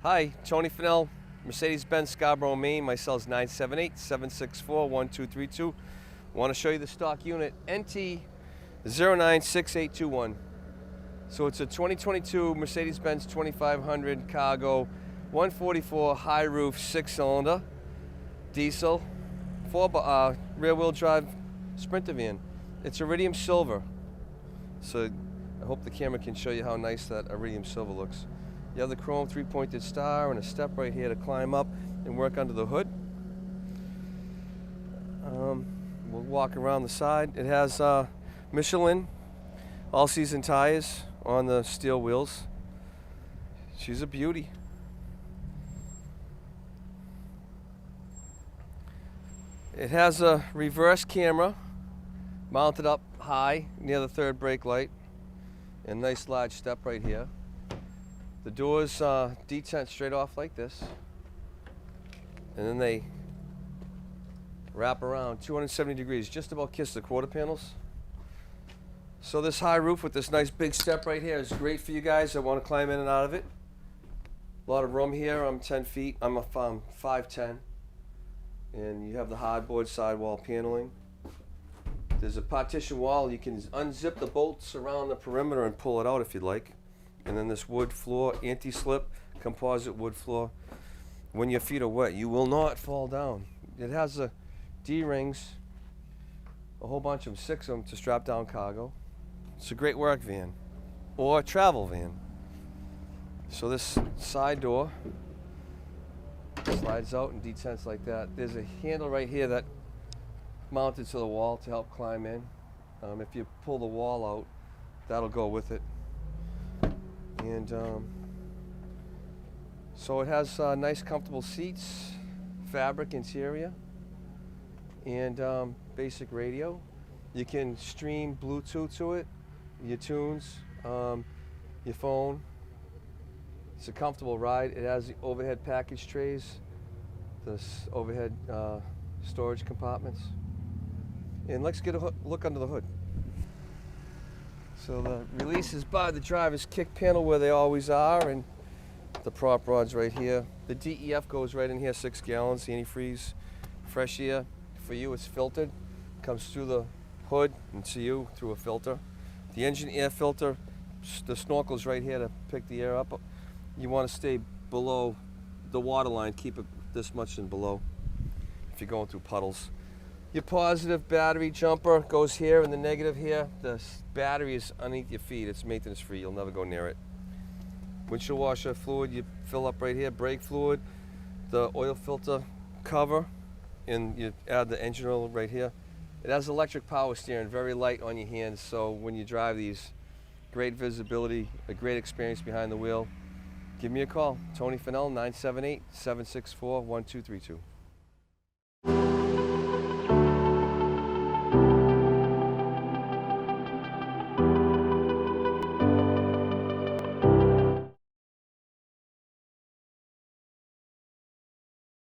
Hi, Tony Fennell, Mercedes-Benz Scarborough, Maine. My cell is 978-764-1232. Want to show you the stock unit, NT096821. So it's a 2022 Mercedes-Benz 2500 Cargo, 144 high roof, 6-cylinder, diesel, rear-wheel drive Sprinter van. It's iridium silver. So I hope the camera can show you how nice that iridium silver looks. You have the chrome 3-pointed star and a step right here to climb up and work under the hood. We'll walk around the side. It has Michelin all-season tires on the steel wheels. She's a beauty. It has a reverse camera mounted up high near the third brake light, and a nice large step right here. The doors detent straight off like this, and then they wrap around 270 degrees, just about kiss the quarter panels. So this high roof with this nice big step right here is great for you guys that want to climb in and out of it. A lot of room here. I'm 10 feet. I'm 5'10", and you have the hardboard sidewall paneling. There's a partition wall. You can unzip the bolts around the perimeter and pull it out if you'd like. And then this wood floor, anti-slip, composite wood floor. When your feet are wet, you will not fall down. It has the D-rings, a whole bunch of them, 6 of them, to strap down cargo. It's a great work van or travel van. So this side door slides out and detents like that. There's a handle right here that mounted to the wall to help climb in. If you pull the wall out, that'll go with it. And so it has nice comfortable seats, fabric interior, and basic radio. You can stream Bluetooth to it, your tunes, your phone. It's a comfortable ride. It has the overhead package trays, the overhead storage compartments. And let's get a look under the hood. So the releases by the driver's kick panel where they always are, and the prop rod's right here. The DEF goes right in here, 6 gallons, antifreeze, fresh air. For you, it's filtered. Comes through the hood and to you through a filter. The engine air filter, the snorkel's right here to pick the air up. You want to stay below the water line, keep it this much and below if you're going through puddles. Your positive battery jumper goes here and the negative here. The battery is underneath your feet. It's maintenance free. You'll never go near it. Windshield washer fluid you fill up right here. Brake fluid, the oil filter cover, and you add the engine oil right here. It has electric power steering, very light on your hands, so when you drive these, great visibility, a great experience behind the wheel. Give me a call, Tony Fennell, 978-764-1232.